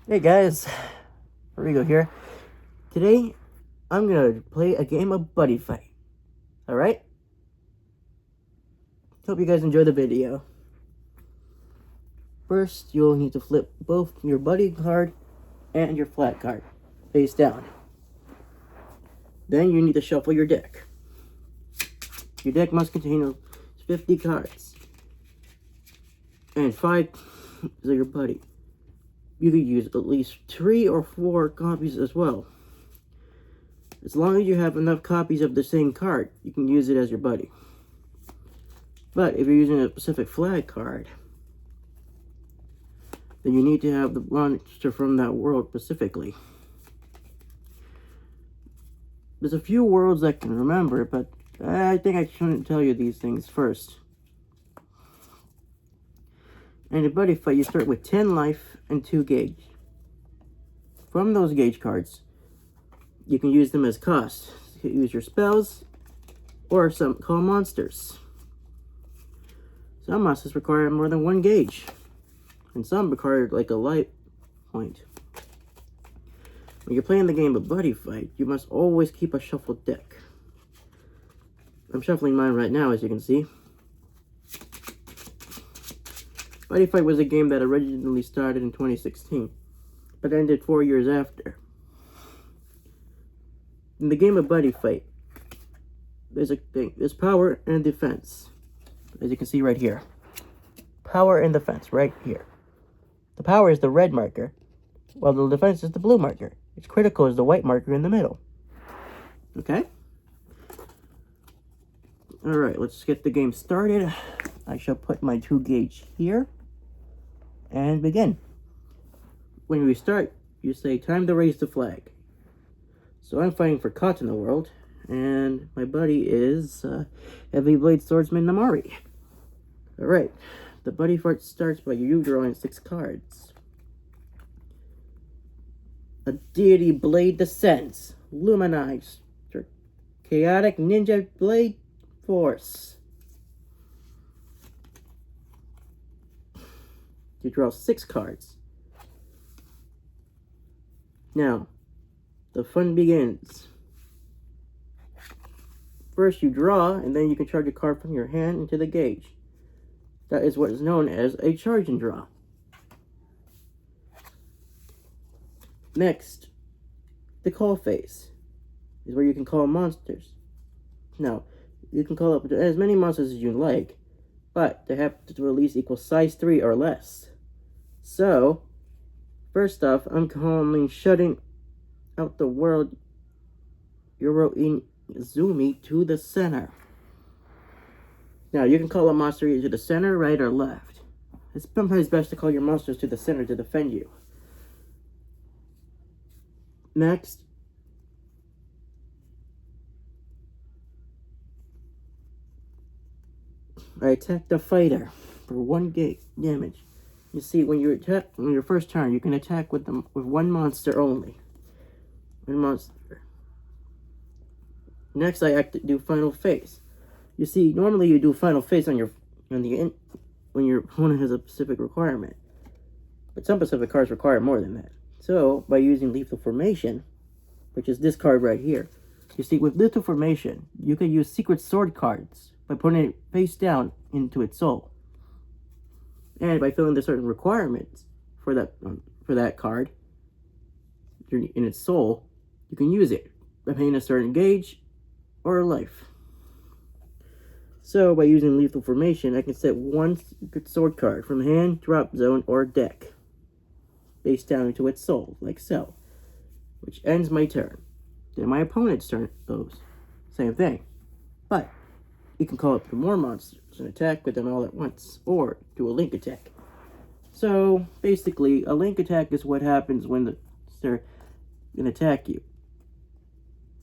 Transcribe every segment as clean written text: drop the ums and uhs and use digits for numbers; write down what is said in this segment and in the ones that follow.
Hey guys, Rigo here. Today, I'm gonna play a game of Buddy Fight. Alright? Hope you guys enjoy the video. First, you'll need to flip both your Buddy card and your flat card face down. Then you need to shuffle your deck. Your deck must contain 50 cards. And 5 is your Buddy. You could use at least 3 or 4 copies as well. As long as you have enough copies of the same card, you can use it as your Buddy. But if you're using a specific flag card, then you need to have the monster from that world specifically. There's a few worlds I can remember, but I think I shouldn't tell you these things first. In a Buddy Fight, you start with 10 life and 2 gauge. From those gauge cards, you can use them as cost. You can use your spells or some call monsters. Some monsters require more than 1 gauge, and some require like a life point. When you're playing the game of Buddy Fight, you must always keep a shuffled deck. I'm shuffling mine right now, as you can see. Buddy Fight was a game that originally started in 2016, but ended 4 years after. In the game of Buddy Fight, there's power and defense. As you can see right here. Power and defense, right here. The power is the red marker, while the defense is the blue marker. Its critical is the white marker in the middle. Okay? Alright, let's get the game started. I shall put my 2 gauge here and begin. When we start, you say, time to raise the flag. So I'm fighting for Cotton World, and my buddy is Heavy Blade Swordsman Namari. Alright, the Buddy Fight starts by you drawing 6 cards. A Deity Blade descends. Luminize. Chaotic Ninja Blade Force. You draw 6 cards. Now, the fun begins. First you draw, and then you can charge a card from your hand into the gauge. That is what is known as a charge and draw. Next, the call phase is where you can call monsters. Now, you can call up as many monsters as you like, but they have to release equal size 3 or less. So, first off, I'm calling shutting out the world Yoro Izumi to the center. Now, you can call a monster either to the center, right, or left. It's sometimes best to call your monsters to the center to defend you. Next, I attack the fighter for 1 damage. You see, when you attack on your first turn, you can attack with 1 monster only. 1 monster. Next, I do final phase. You see, normally you do final phase when your opponent has a specific requirement, but some specific cards require more than that. So, by using Lethal Formation, which is this card right here, you see, with Lethal Formation, you can use Secret Sword cards by putting it face down into its soul, and by filling the certain requirements for that card in its soul, you can use it by paying a certain gauge or life. So, by using Lethal Formation, I can set 1 Secret Sword card from hand, drop zone, or deck face down into its soul, like so, which ends my turn. Then my opponent's turn goes. Same thing. But you can call up more monsters and attack with them all at once, or do a link attack. So, basically, a link attack is what happens when they're going to attack you,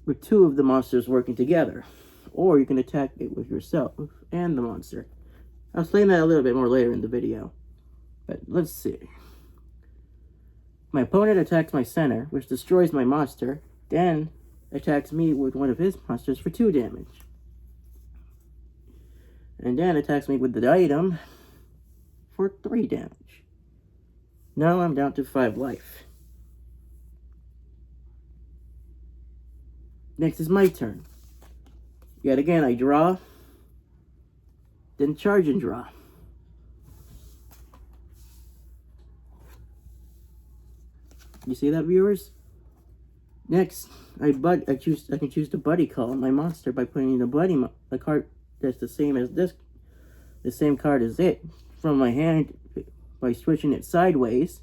with 2 of the monsters working together. Or you can attack it with yourself and the monster. I'll explain that a little bit more later in the video. But let's see. My opponent attacks my center, which destroys my monster, then attacks me with one of his monsters for 2 damage. And then attacks me with the item for 3 damage. Now I'm down to 5 life. Next is my turn. Yet again, I draw, then charge and draw. You see that, viewers? Next, I can choose to buddy call my monster by putting the card that's the same as this, the same card as it, from my hand by switching it sideways,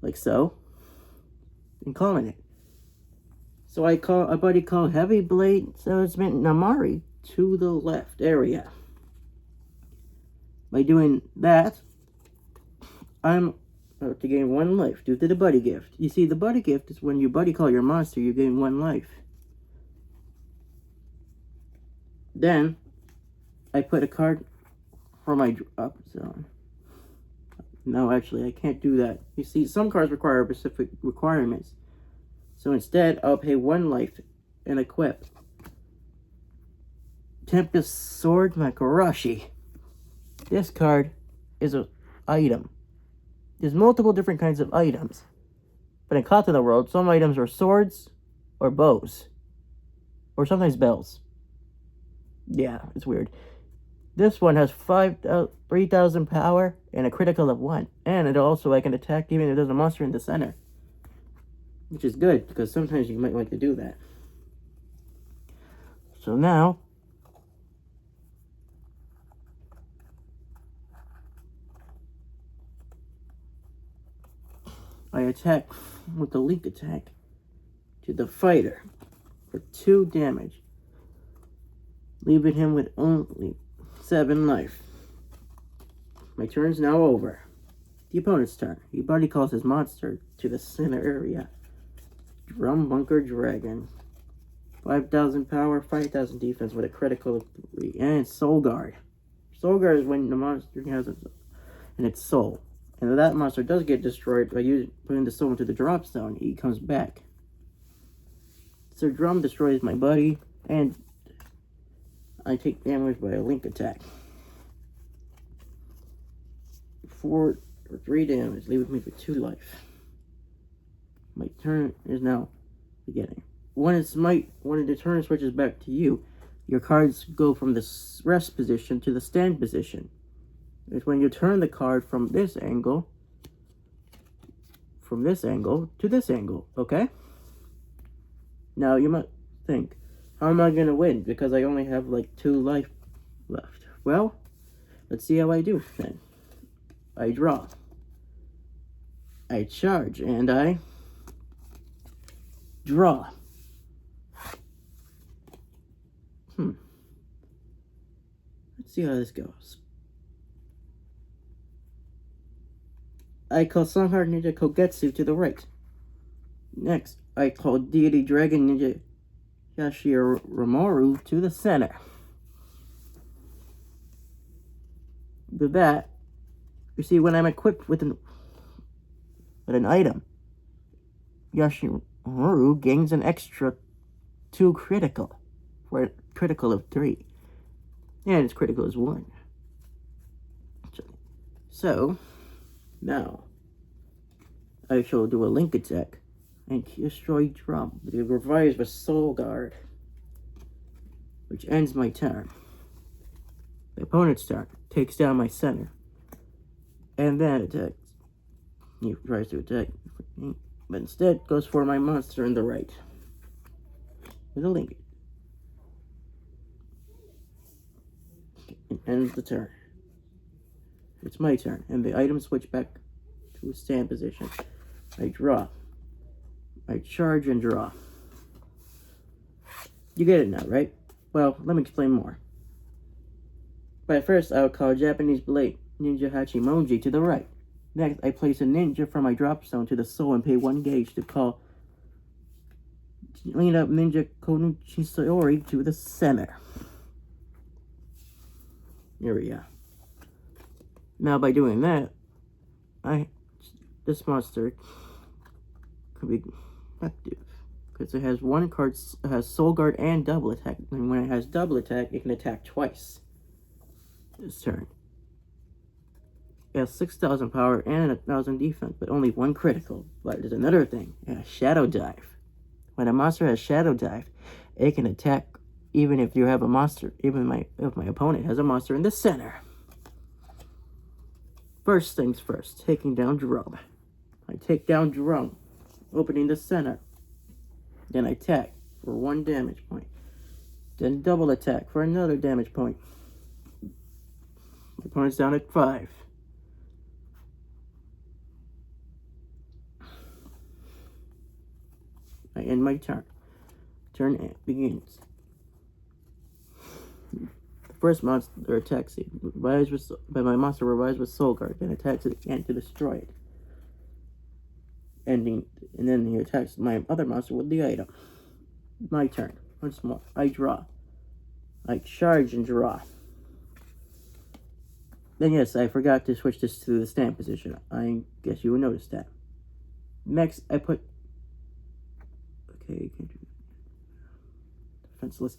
like so, and calling it. So I buddy call Heavy Blade Salesman Namari to the left area. By doing that, I'm about to gain 1 life due to the buddy gift. You see, the buddy gift is when you buddy call your monster, you gain 1 life. Then, I put a card for my drop zone. No, actually, I can't do that. You see, some cards require specific requirements. So instead, I'll pay 1 life and equip Tempest Sword Makarashi. This card is an item. There's multiple different kinds of items. But in Katana World, some items are swords or bows. Or sometimes bells. Yeah, it's weird. This one has 3,000 power and a critical of 1. And it also, I can attack even if there's a monster in the center. Which is good, because sometimes you might like to do that. So now, I attack with the link attack to the fighter for 2 damage, leaving him with only 7 life. My turn's now over. The opponent's turn. He buddy calls his monster to the center area. Drum Bunker Dragon. 5,000 power, 5,000 defense with a critical of 3. And Soul Guard. Soul Guard is when the monster has it in its soul. And if that monster does get destroyed by putting the soul into the drop zone, he comes back. So Drum destroys my buddy, and I take damage by a link attack. 4 or 3 damage, leaving me with 2 life. My turn is now beginning. When the turn switches back to you, your cards go from the rest position to the stand position. It's when you turn the card from this angle to this angle, okay? Now you might think, how am I going to win? Because I only have like 2 life left. Well, let's see how I do then. I draw. I charge, and I draw. Let's see how this goes. I call Sunheart Ninja Kogetsu to the right. Next, I call Deity Dragon Ninja Yashiramaru to the center. With that, you see, when I'm equipped with an item, Yashiramaru gains an extra 2 critical, for a critical of 3. And its critical is 1. So, now, I shall do a link attack and destroy Drum. It revives with Soul Guard, which ends my turn. The opponent's turn takes down my center, and then attacks. He tries to attack, but instead goes for my monster in the right with a link. It ends the turn. It's my turn, and the items switch back to a stand position. I draw. I charge and draw. You get it now, right? Well, let me explain more. But first, I will call Japanese Blade Ninja Hachimonji to the right. Next, I place a ninja from my drop zone to the soul and pay 1 gauge to call Clean Up Ninja Konuchi Sayori to the center. Here we go. Now, by doing that, this monster could be effective because it has 1 card, has Soul Guard and double attack. And when it has double attack, it can attack twice this turn. It has 6,000 power and 1,000 defense, but only 1 critical. But there's another thing. It has Shadow Dive. When a monster has Shadow Dive, It can attack even if you have a monster, if my opponent has a monster in the center. First things first, taking down Jerome. I take down Jerome, opening the center. Then I attack for 1 damage point. Then double attack for another damage point. My opponent's down at 5. I end my turn. Turn begins. The first monster attacks it. My monster revives with Soul Guard, then attacks it again to destroy it. Ending, and then he attacks my other monster with the item. My turn. Once more. I draw. I charge and draw. Then yes, I forgot to switch this to the stand position. I guess you would notice that. Next, I put... Okay, defenseless.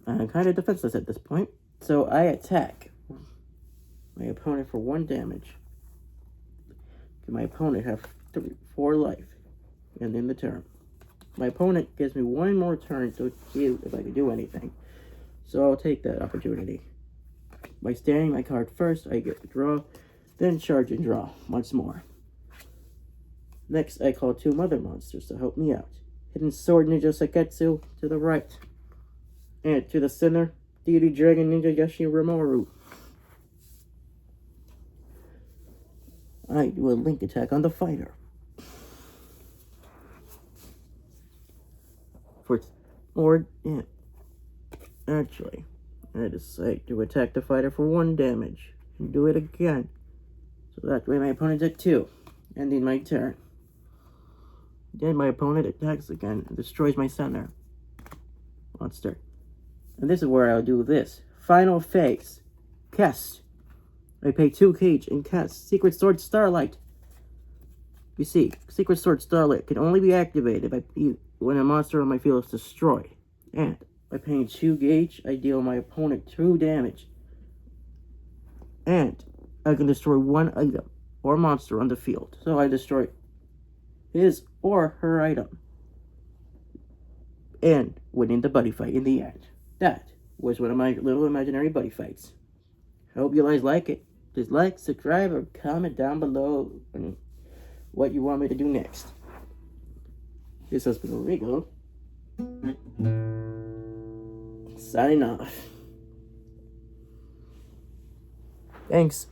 I'm kind of defenseless at this point. So I attack my opponent for 1 damage. My opponent have 4 life. And then the turn. My opponent gives me 1 more turn to see if I can do anything. So I'll take that opportunity. By standing my card first, I get to draw, then charge and draw once more. Next, I call 2 mother monsters to help me out. Hidden Sword Ninja Seketsu to the right. And to the center, Deity Dragon Ninja Yashiromaru. I do a link attack on the fighter. Actually, I decide to attack the fighter for 1 damage. And do it again. So that way my opponent's at 2. Ending my turn. Then my opponent attacks again and destroys my center monster. And this is where I'll do this. Final phase. Cast. I pay 2 cage and cast Secret Sword Starlight. You see, Secret Sword Starlight can only be activated when a monster on my field is destroyed. And by paying 2 gauge, I deal my opponent 2 damage. And I can destroy 1 item or monster on the field. So I destroy his or her item. And winning the buddy fight in the end. That was one of my little imaginary buddy fights. I hope you guys like it. Please like, subscribe, or comment down below what you want me to do next. This has been Rigo. Signing off. Thanks.